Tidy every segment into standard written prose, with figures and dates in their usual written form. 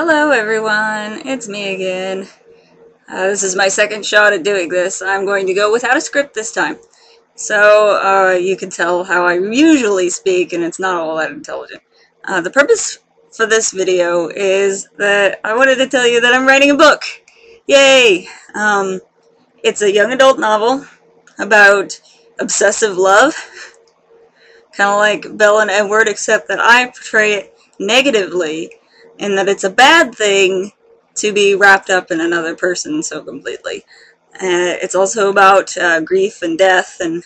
Hello everyone, it's me again. This is my second shot at doing this. I'm going to go without a script this time. So you can tell how I usually speak and it's not all that intelligent. The purpose for this video is that I wanted to tell you that I'm writing a book. Yay! It's a young adult novel about obsessive love. Kind of like Belle and Edward, except that I portray it negatively in that it's a bad thing to be wrapped up in another person so completely. It's also about grief and death and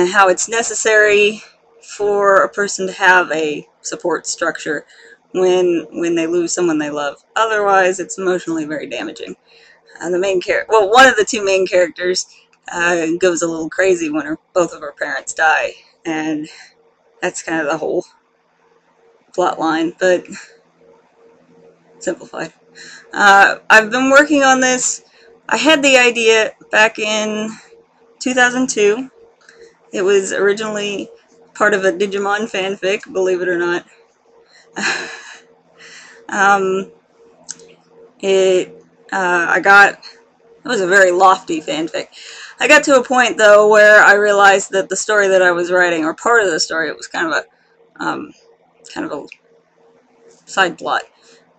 how it's necessary for a person to have a support structure when they lose someone they love. Otherwise, it's emotionally very damaging. One of the two main characters goes a little crazy when both of her parents die, and that's kind of the whole plot line, but simplified. I've been working on this. I had the idea back in 2002. It was originally part of a Digimon fanfic, believe it or not. It was a very lofty fanfic. I got to a point though where I realized that the story that I was writing, or part of the story, it was kind of a side plot,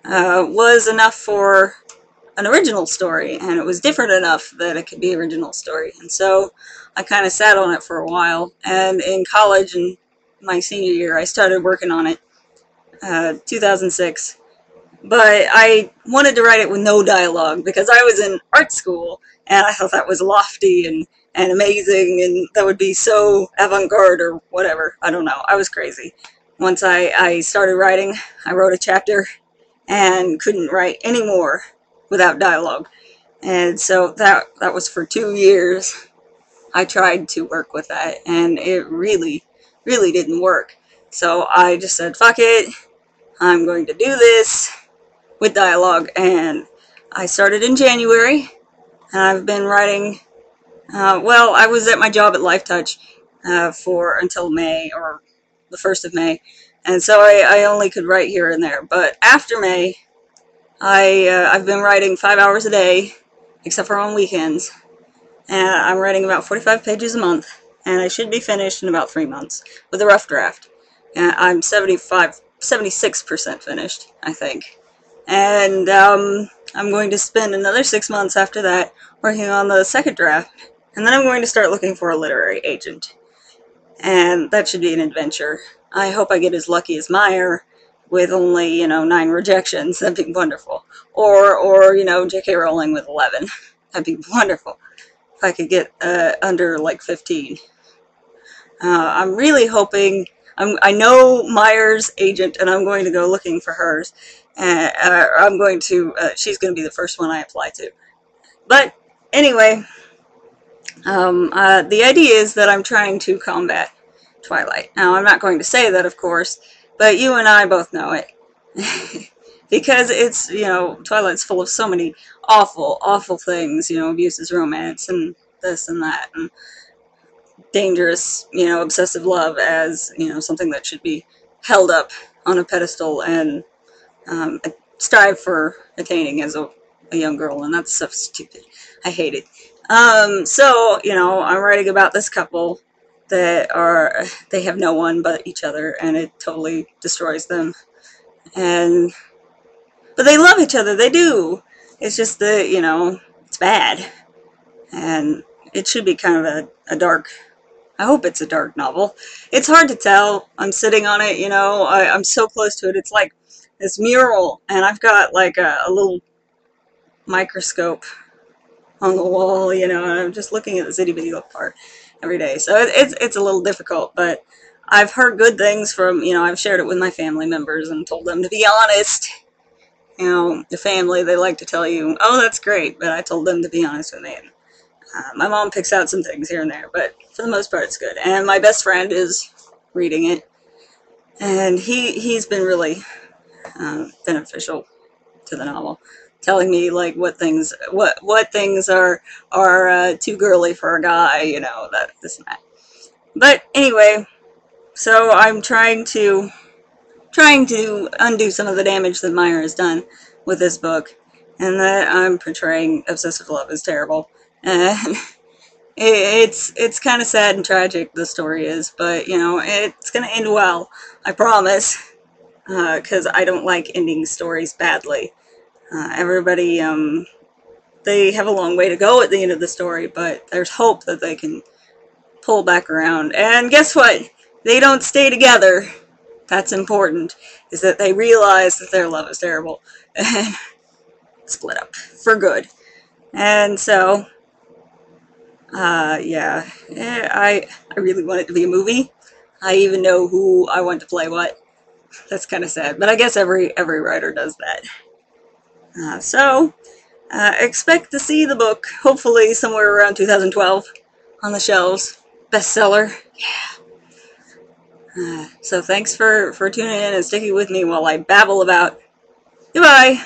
was enough for an original story, and it was different enough that it could be an original story. And so I kind of sat on it for a while, and in college, in my senior year, I started working on it, 2006. But I wanted to write it with no dialogue because I was in art school, and I thought that was lofty and amazing, and that would be so avant-garde or whatever. I don't know. I was crazy. Once I started writing, I wrote a chapter and couldn't write any more without dialogue. And so that was for 2 years. I tried to work with that, and it really, really didn't work. So I just said, fuck it, I'm going to do this with dialogue. And I started in January, and I've been writing, I was at my job at Lifetouch for until May, or the 1st of May. And so I only could write here and there. But after May, I've been writing 5 hours a day, except for on weekends. And I'm writing about 45 pages a month. And I should be finished in about 3 months with a rough draft. And I'm 76% finished, I think. And I'm going to spend another 6 months after that working on the second draft. And then I'm going to start looking for a literary agent. And that should be an adventure. I hope I get as lucky as Meyer with only, 9 rejections. That'd be wonderful. Or J.K. Rowling with 11. That'd be wonderful. If I could get under, 15. I'm really hoping... I know Meyer's agent, and I'm going to go looking for hers. She's going to be the first one I apply to. But, anyway... the idea is that I'm trying to combat Twilight. Now, I'm not going to say that, of course, but you and I both know it. Because it's, Twilight's full of so many awful, awful things, abuses, romance, and this and that, and dangerous, obsessive love as, something that should be held up on a pedestal and strive for attaining as a young girl, and that's so stupid. I hate it. So, I'm writing about this couple that they have no one but each other, and it totally destroys them. But they love each other, they do. It's just that, it's bad. And it should be kind of a dark, I hope it's a dark novel. It's hard to tell. I'm sitting on it, I'm so close to it. It's like this mural, and I've got like a little microscope on the wall, and I'm just looking at the itty bitty part every day. So it's a little difficult, but I've heard good things from, I've shared it with my family members and told them to be honest. The family, they like to tell you, oh, that's great, but I told them to be honest with me. My mom picks out some things here and there, but for the most part, it's good. And my best friend is reading it, and he's been really beneficial to the novel, telling me like what things are too girly for a guy, that this and that. But anyway, so I'm trying to undo some of the damage that Meyer has done. with this book, and that I'm portraying obsessive love is terrible. And it's kind of sad and tragic, the story is, but you know, it's gonna end well, I promise, because I don't like ending stories badly. Everybody, they have a long way to go at the end of the story, but there's hope that they can pull back around. And guess what? They don't stay together. That's important, is that they realize that their love is terrible and split up for good. And so, yeah, I really want it to be a movie. I even know who I want to play what. That's kind of sad, but I guess every writer does that. Expect to see the book, hopefully somewhere around 2012, on the shelves. Bestseller. So thanks for tuning in and sticking with me while I babble about. Goodbye!